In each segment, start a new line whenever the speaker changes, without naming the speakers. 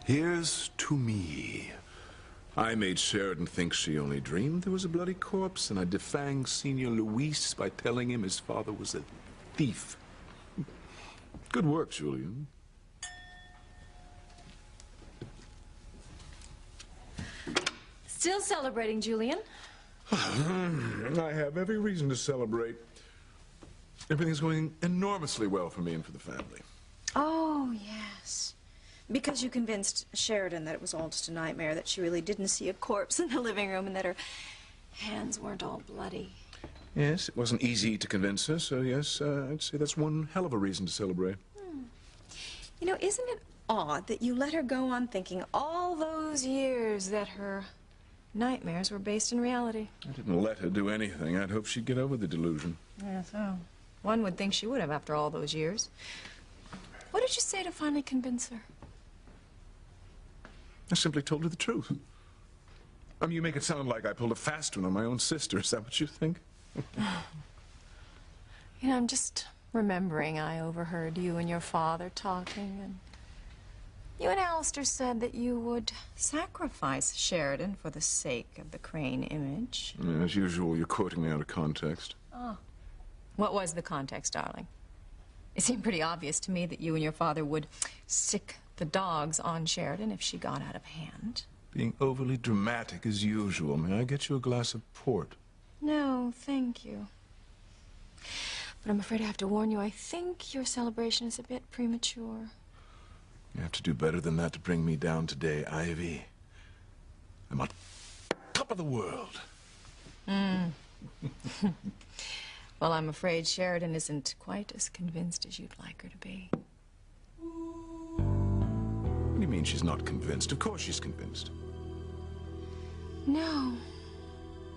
Here's to me. I made Sheridan think she only dreamed there was a bloody corpse, and I defanged Senor Luis by telling him his father was a thief. Good work, Julian.
Still celebrating, Julian?
I have every reason to celebrate. Everything's going enormously well for me and for the family.
Oh, yes. Because you convinced Sheridan that it was all just a nightmare, that she really didn't see a corpse in the living room, and that her hands weren't all bloody.
Yes, it wasn't easy to convince her, so yes, I'd say that's one hell of a reason to celebrate.
You know, isn't it odd that you let her go on thinking all those years that her nightmares were based in reality?
I didn't let her do anything. I'd hoped she'd get over the delusion.
Yeah, so one would think she would have after all those years. What did you say to finally convince her?
I simply told her the truth. I mean, you make it sound like I pulled a fast one on my own sister. Is that what you think?
You know, I'm just remembering I overheard you and your father talking, and you and Alistair said that you would sacrifice Sheridan for the sake of the Crane image.
Yeah, as usual, you're quoting me out of context.
Oh. What was the context, darling? It seemed pretty obvious to me that you and your father would sick the dogs on Sheridan if she got out of hand.
Being overly dramatic as usual. May I get you a glass of port?
No, thank you. But I'm afraid I have to warn you, I think your celebration is a bit premature.
You have to do better than that to bring me down today, Ivy. I'm on top of the world.
Well, I'm afraid Sheridan isn't quite as convinced as you'd like her to be.
What do you mean she's not convinced? Of course she's convinced.
No.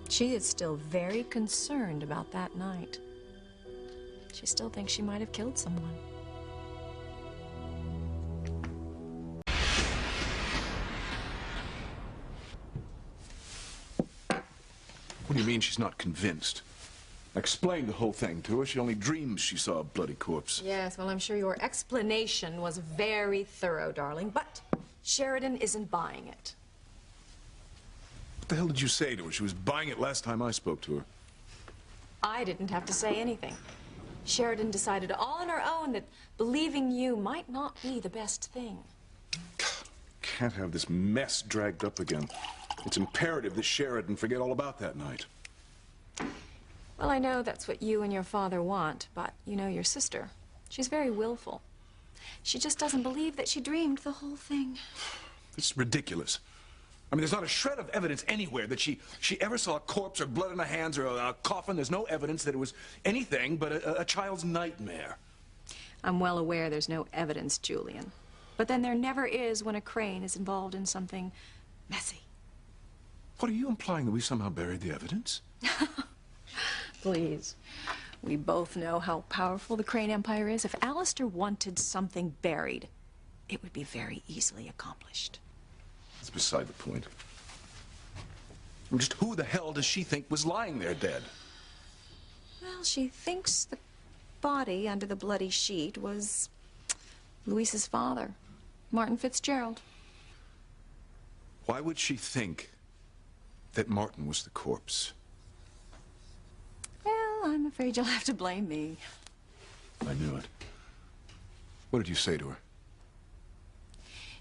She is still very concerned about that night. She still thinks she might have killed someone.
What do you mean she's not convinced? I explained the whole thing to her. She only dreams she saw a bloody corpse.
Yes, well, I'm sure your explanation was very thorough, darling, but Sheridan isn't buying it.
What the hell did you say to her? She was buying it last time I spoke to her.
I didn't have to say anything. Sheridan decided all on her own that believing you might not be the best thing.
God, can't have this mess dragged up again. It's imperative that Sheridan forget all about that night.
Well, I know that's what you and your father want, but you know your sister. She's very willful. She just doesn't believe that she dreamed the whole thing.
It's ridiculous. I mean, there's not a shred of evidence anywhere that she ever saw a corpse or blood in her hands or a coffin. There's no evidence that it was anything but a child's nightmare.
I'm well aware there's no evidence, Julian. But then there never is when a Crane is involved in something messy.
What are you implying, that we somehow buried the evidence?
Please. We both know how powerful the Crane Empire is. If Alistair wanted something buried, it would be very easily accomplished.
That's beside the point. Just who the hell does she think was lying there dead?
Well, she thinks the body under the bloody sheet was Luis's father, Martin Fitzgerald.
Why would she think that Martin was the corpse?
Well, I'm afraid you'll have to blame me.
I knew it. What did you say to her?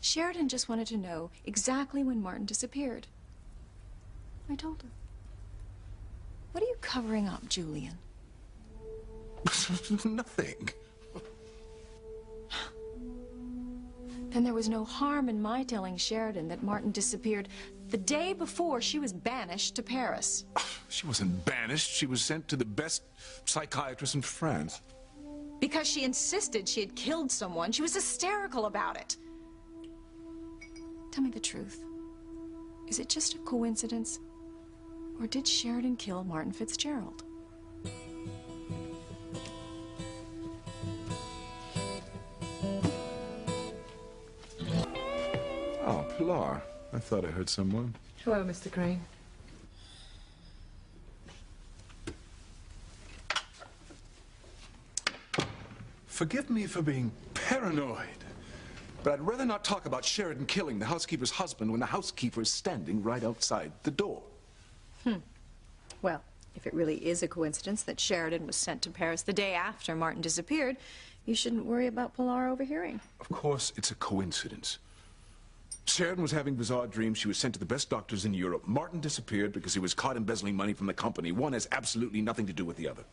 Sheridan just wanted to know exactly when Martin disappeared. I told her. What are you covering up, Julian?
Nothing.
Then there was no harm in my telling Sheridan that Martin disappeared the day before she was banished to Paris.
She wasn't banished. She was sent to the best psychiatrist in France.
Because she insisted she had killed someone. She was hysterical about it. Tell me the truth. Is it just a coincidence? Or did Sheridan kill Martin Fitzgerald?
Oh, Pilar. I thought I heard someone.
Hello, Mr. Crane.
Forgive me for being paranoid. But I'd rather not talk about Sheridan killing the housekeeper's husband when the housekeeper is standing right outside the door.
Well, if it really is a coincidence that Sheridan was sent to Paris the day after Martin disappeared, you shouldn't worry about Pilar overhearing.
Of course, it's a coincidence. Sheridan was having bizarre dreams. She was sent to the best doctors in Europe. Martin disappeared because he was caught embezzling money from the company. One has absolutely nothing to do with the other.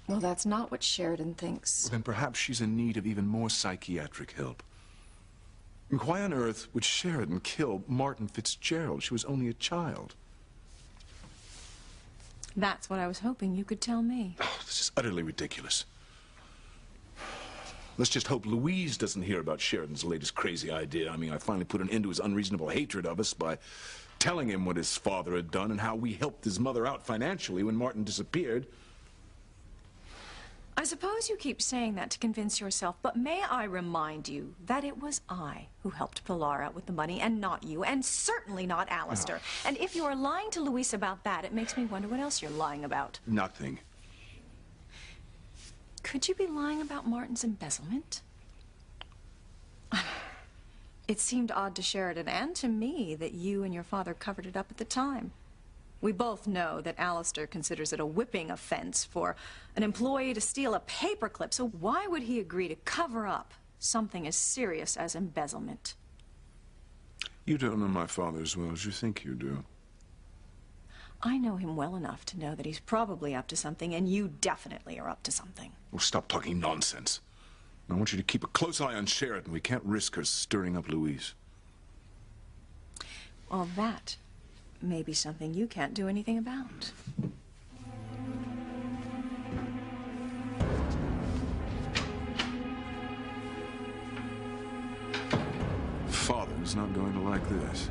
Well, that's not what Sheridan thinks.
Then perhaps she's in need of even more psychiatric help. And why on earth would Sheridan kill Martin Fitzgerald? She was only a child.
That's what I was hoping you could tell me.
Oh, this is utterly ridiculous. Let's just hope Louise doesn't hear about Sheridan's latest crazy idea. I mean, I finally put an end to his unreasonable hatred of us by telling him what his father had done and how we helped his mother out financially when Martin disappeared.
I suppose you keep saying that to convince yourself, but may I remind you that it was I who helped Pilar out with the money and not you, and certainly not Alistair. Oh. And if you're lying to Louise about that, it makes me wonder what else you're lying about.
Nothing.
Could you be lying about Martin's embezzlement? It seemed odd to Sheridan and to me that you and your father covered it up at the time. We both know that Alistair considers it a whipping offense for an employee to steal a paperclip, so why would he agree to cover up something as serious as embezzlement?
You don't know my father as well as you think you do.
I know him well enough to know that he's probably up to something, and you definitely are up to something.
Well, stop talking nonsense. I want you to keep a close eye on Sheridan. We can't risk her stirring up Louise.
Well, that may be something you can't do anything about.
Father's not going to like this.